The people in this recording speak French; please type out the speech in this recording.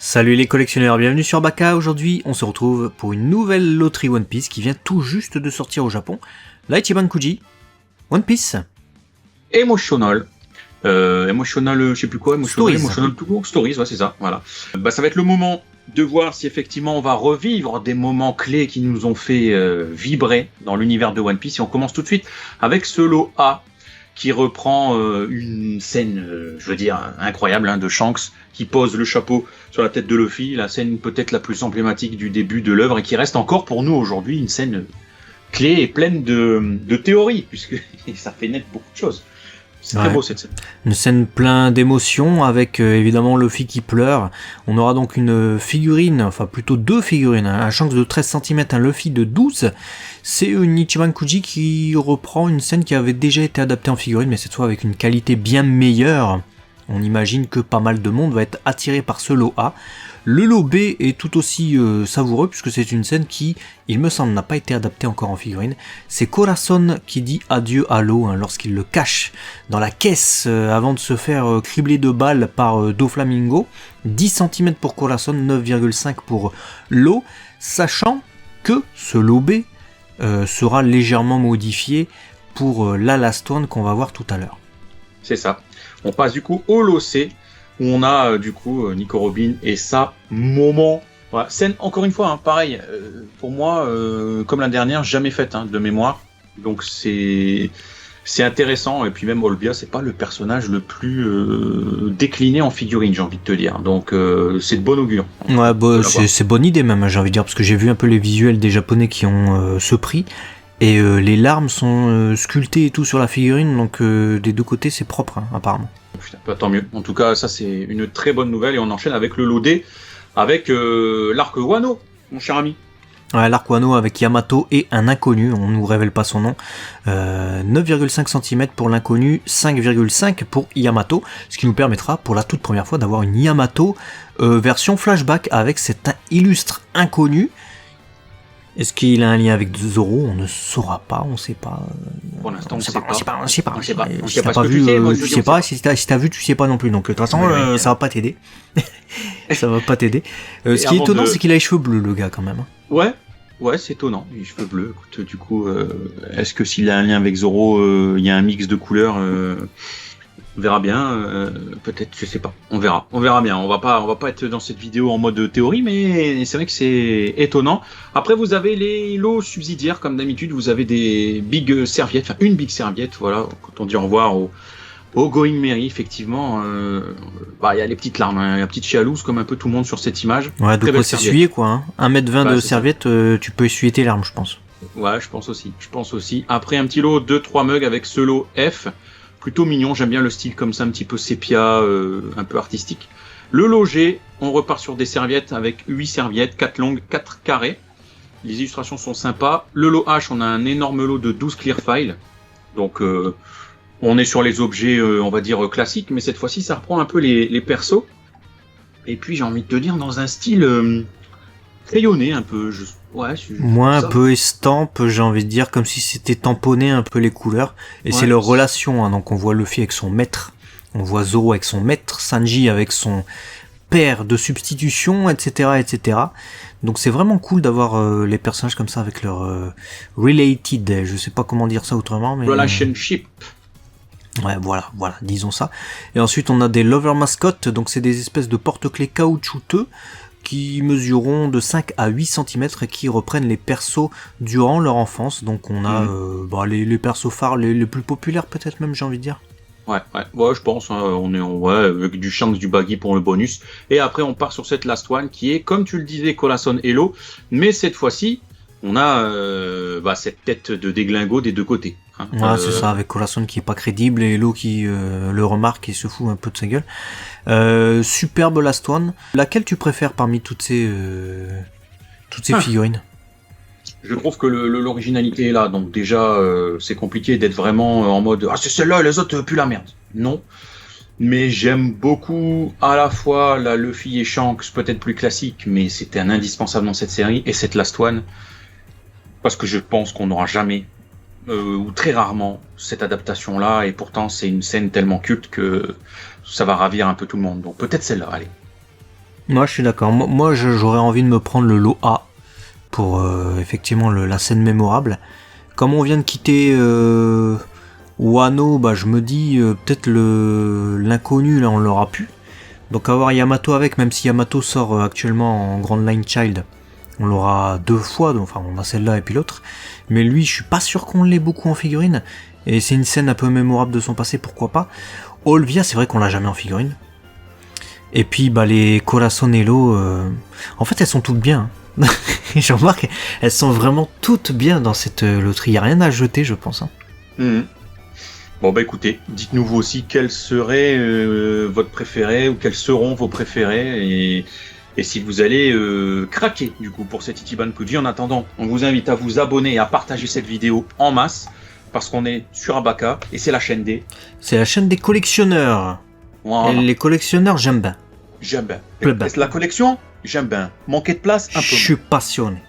Salut les collectionneurs, bienvenue sur Baka. Aujourd'hui, on se retrouve pour une nouvelle loterie One Piece qui vient tout juste de sortir au Japon. La Ichiban Kuji, One Piece. Emotional, je sais plus quoi, Emotional tout court, Stories, ouais, c'est ça, voilà. Ça va être le moment de voir si effectivement on va revivre des moments clés qui nous ont fait vibrer dans l'univers de One Piece. Et on commence tout de suite avec ce lot A qui reprend une scène, incroyable, de Shanks qui pose le chapeau sur la tête de Luffy, la scène peut-être la plus emblématique du début de l'œuvre et qui reste encore pour nous aujourd'hui une scène clé et pleine de théories, puisque ça fait naître beaucoup de choses. C'est très beau cette scène. Une scène pleine d'émotions avec évidemment Luffy qui pleure. On aura donc une figurine, enfin plutôt deux figurines, un Shanks de 13 cm, un Luffy de 12. C'est une Ichiban Kuji qui reprend une scène qui avait déjà été adaptée en figurine, mais cette fois avec une qualité bien meilleure. On imagine que pas mal de monde va être attiré par ce lot A. Le lot B est tout aussi savoureux puisque c'est une scène qui, il me semble, n'a pas été adaptée encore en figurine. C'est Corazon qui dit adieu à l'eau lorsqu'il le cache dans la caisse avant de se faire cribler de balles par Doflamingo. 10 cm pour Corazon, 9,5 pour l'eau, sachant que ce lot B sera légèrement modifié pour la Last One qu'on va voir tout à l'heure. C'est ça. On passe du coup au lot C, où on a Nico Robin et sa moment. Voilà. Scène, encore une fois, pareil, pour moi, comme la dernière, jamais faite de mémoire. Donc c'est intéressant, et puis même Olbia, c'est pas le personnage le plus décliné en figurine, j'ai envie de te dire. Donc c'est de bon augure. Ouais, c'est bonne idée même, j'ai envie de dire, parce que j'ai vu un peu les visuels des Japonais qui ont ce prix. Et les larmes sont sculptées et tout sur la figurine, donc des deux côtés c'est propre apparemment. Putain, tant mieux. En tout cas, ça c'est une très bonne nouvelle et on enchaîne avec le lot D, avec l'arc Wano, mon cher ami. Ouais, l'arc Wano avec Yamato et un inconnu, on nous révèle pas son nom. 9,5 cm pour l'inconnu, 5,5 pour Yamato, ce qui nous permettra pour la toute première fois d'avoir une Yamato version flashback avec cet illustre inconnu. Est-ce qu'il a un lien avec Zoro? On ne saura pas, on ne sait pas. Pour l'instant, on sait pas. Si t'as pas vu, tu sais pas. Si t'as vu, tu sais pas non plus. Donc de toute façon, ça va pas t'aider. Ça va pas t'aider. Ce qui est étonnant, c'est qu'il a les cheveux bleus, le gars, quand même. Ouais, c'est étonnant. Les cheveux bleus. Écoute, du coup, est-ce que s'il a un lien avec Zoro, il y a un mix de couleurs? On verra bien, peut-être, je sais pas. On verra bien. On va pas être dans cette vidéo en mode théorie, mais c'est vrai que c'est étonnant. Après, vous avez les lots subsidiaires, comme d'habitude. Vous avez des big serviettes, enfin une big serviette, voilà. Quand on dit au revoir au Going Merry, effectivement, il y a les petites larmes, la petite chialouse, comme un peu tout le monde sur cette image. Ouais, de quoi s'essuyer, quoi. 1m20 de serviette, tu peux essuyer tes larmes, je pense. Ouais, je pense aussi. Après, un petit lot, 2-3 mugs avec ce lot F. Plutôt mignon, j'aime bien le style comme ça, un petit peu sépia, un peu artistique. Le lot G, on repart sur des serviettes avec 8 serviettes, 4 longues, 4 carrés. Les illustrations sont sympas. Le lot H, on a un énorme lot de 12 clear files. Donc on est sur les objets, on va dire, classiques, mais cette fois-ci, ça reprend un peu les persos. Et puis j'ai envie de te dire, dans un style crayonné un peu. Moi, un peu estampe, j'ai envie de dire, comme si c'était tamponné un peu les couleurs. Et c'est leur relation, donc on voit Luffy avec son maître, on voit Zoro avec son maître, Sanji avec son père de substitution, etc. Donc c'est vraiment cool d'avoir les personnages comme ça avec leur related, je sais pas comment dire ça autrement, mais... Relationship. Ouais, voilà, disons ça. Et ensuite on a des lover mascottes, donc c'est des espèces de porte-clés caoutchouteux, qui mesureront de 5 à 8 cm et qui reprennent les persos durant leur enfance. Donc on a les persos phares les plus populaires peut-être même, j'ai envie de dire. Ouais, je pense, on est avec du Shanks, du Baggy pour le bonus. Et après on part sur cette last one qui est, comme tu le disais, Corazon Hello, mais cette fois-ci on a cette tête de déglingo des deux côtés. C'est ça, avec Corazon qui est pas crédible et Hello qui le remarque et se fout un peu de sa gueule. Superbe last one. Laquelle tu préfères parmi toutes ces figurines? Je trouve que l'originalité est là, donc déjà c'est compliqué d'être vraiment en mode c'est celle-là et les autres puent la merde. Non. Mais j'aime beaucoup à la fois la Luffy et Shanks, peut-être plus classique, mais c'était un indispensable dans cette série, et cette last one, parce que je pense qu'on n'aura jamais ou très rarement cette adaptation là, et pourtant c'est une scène tellement culte que ça va ravir un peu tout le monde, donc peut-être celle-là, allez. Moi, je suis d'accord. Moi, j'aurais envie de me prendre le lot A pour effectivement la scène mémorable. Comme on vient de quitter Wano, bah, je me dis peut-être l'inconnu, là, on l'aura pu. Donc avoir Yamato avec, même si Yamato sort actuellement en Grand Line Child, on l'aura 2 fois, donc, enfin on a celle-là et puis l'autre. Mais lui, je suis pas sûr qu'on l'ait beaucoup en figurine. Et c'est une scène un peu mémorable de son passé, pourquoi pas. Olvia, c'est vrai qu'on l'a jamais en figurine. Et puis bah les Corazonello, en fait elles sont toutes bien. Hein. Je remarque, elles sont vraiment toutes bien dans cette loterie. Il n'y a rien à jeter, je pense. Hein. Mmh. Bon bah écoutez, dites-nous vous aussi quel serait votre préféré ou quels seront vos préférés et si vous allez craquer du coup pour cet Ichiban Kuji. En attendant, on vous invite à vous abonner et à partager cette vidéo en masse parce qu'on est sur Abaka et c'est la chaîne des... C'est la chaîne des collectionneurs. Voilà. Et les collectionneurs, j'aime bien. J'aime bien. La collection, j'aime bien. Manquer de place, un peu. Je suis passionné.